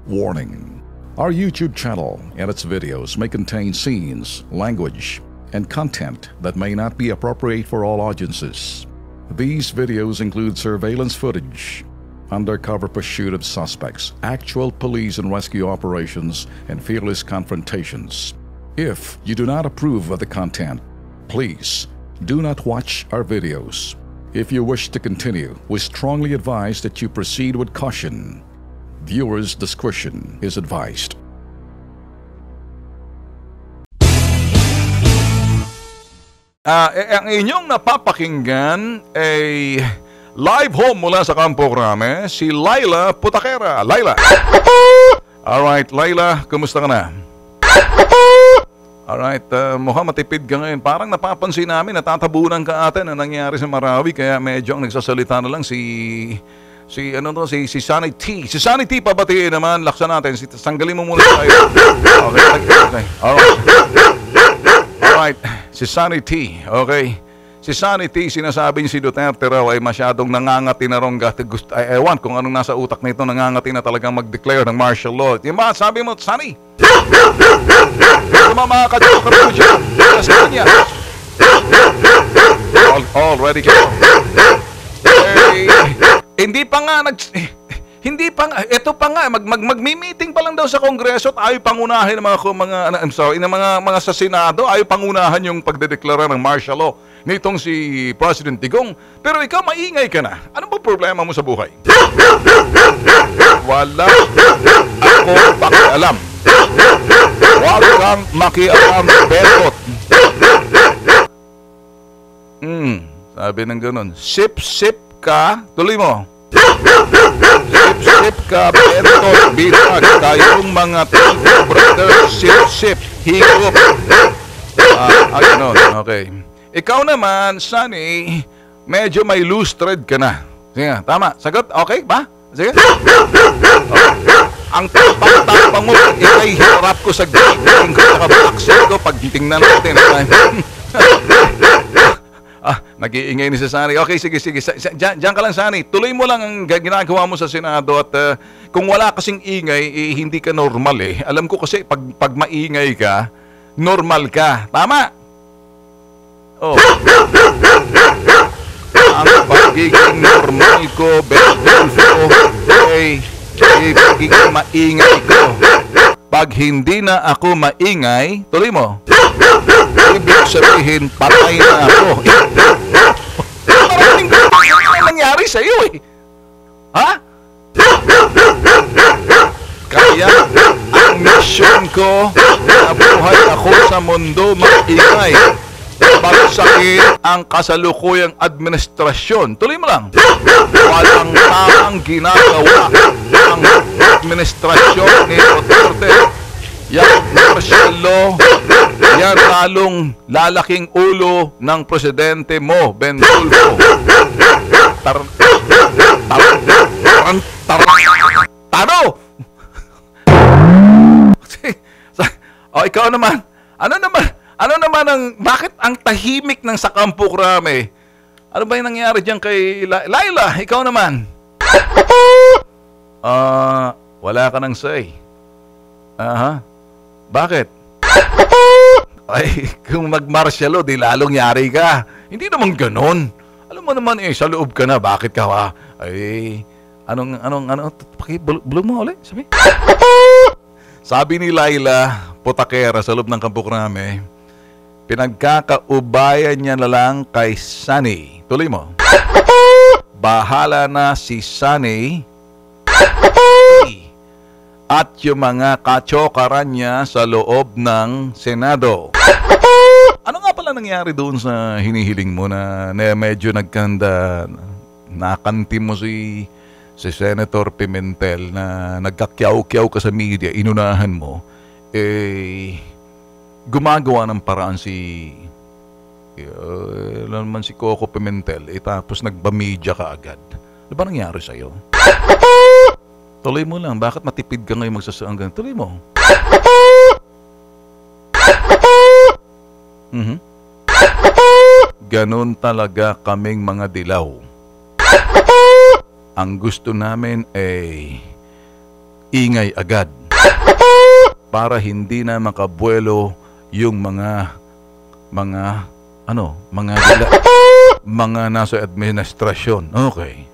Warning. Our YouTube channel and its videos may contain scenes, language, and content that may not be appropriate for all audiences. These videos include surveillance footage, undercover pursuit of suspects, actual police and rescue operations, and fearless confrontations. If you do not approve of the content, please do not watch our videos. If you wish to continue, we strongly advise that you proceed with caution. Viewers' discretion is advised. Ang inyong napapakinggan ay live home mula sa Campo Crame, si Laila Putakera. Laila! Alright, Laila, kumusta ka na? Alright, mukhang matipid ka ngayon. Parang napapansin namin, natatabunan ka ata na nangyari sa Marawi, kaya medyo ang nagsasalita na lang si Sunny T. Si Sunny T, pabatiin naman, laksan natin. Sanggalin mo muna tayo. Okay. Alright, si Sunny T. Okay. Si Sunny T, sinasabi niya si Duterte raw ay masyadong nangangati na rong ewan kung anong nasa utak nito, nangangati na talagang mag-declare ng martial law. Yung ba, sabi mo, Sunny? Mga ka-joker mo dyan. Kasi kanya. Already ka. Hindi pa nga ito pa nga magmi-meeting pa lang daw sa Kongreso at ayaw pangunahin ng mga sa Senado, ayaw pangunahan yung pagdedeklara ng martial law nitong si President Digong. Pero ikaw maingay ka na. Ano ba problema mo sa buhay? Wala ako pakialam. Wala kang makialam, Betot. Sabi ng ganun. Sip ka, tuloy mo. Sip ka, Betot, bitag, tayong mga brothers, sip, higop. Ganun, okay. Ikaw naman, Sunny, medyo may loose thread ka na. Sige, tama. Sagot? Okay ba? Sige. Okay. Ang tapang-tapang mo, ikay hirap ko sa gating ko, saka backset ko, pag tingnan natin. Nag-iingay ni si Sunny. Okay, sige. Diyan ka lang, Sunny. Tuloy mo lang ang ginagawa mo sa Senado at kung wala kasing ingay, hindi ka normal eh. Alam ko kasi, pag maingay ka, normal ka. Tama? Oh. Ang pagiging normal ko, Betulfo, pagiging maingay ko. Pag hindi na ako maingay, tuloy mo. Ibig sabihin, patay na ako. Maraming ganyan nangyari sa iyo eh. Ha? Kaya, ang mission ko, nabuhay ako sa mundo maingay. Bagsakin ang kasalukuyang administrasyon. Tuloy mo lang. Walang tamang ginagawa ang administrasyon ni Duterte. Yan martial law, yan lalong lalaking ulo ng presidente mo, Bentulfo. Taro! Ikaw naman. Ano naman bakit ang tahimik ng sa Campo Crame? Ano ba yung nangyari dyan kay Laila? Ikaw naman. Wala ka nang say. Bakit? Ay, kung mag-martial law, di lalong yari ka. Hindi naman ganon. Alam mo naman sa loob ka na, bakit ka ha? Ay, bulong mo ulit, sabi. Sabi ni Laila Putakera sa loob ng Campo Crame, pinagkakaubayan niya na lang kay Sunny. Tuloy mo. Bahala na si Sunny at yung mga kachokaran niya sa loob ng Senado. Ano nga pala nangyari doon sa hinihiling mo na medyo nakantim mo si Senator Pimentel na nagkakyaw-kyaw ka sa media, inunahan mo, gumagawa ng paraan si Coco Pimentel, tapos nagba-media ka agad. Ano ba nangyari sa'yo? Tuloy mo lang. Bakit matipid ka ngayon magsasaanggan? Tuloy mo. Ganon talaga kaming mga dilaw. Ang gusto namin ay ingay agad para hindi na makabuelo yung mga nasa administrasyon. Okay.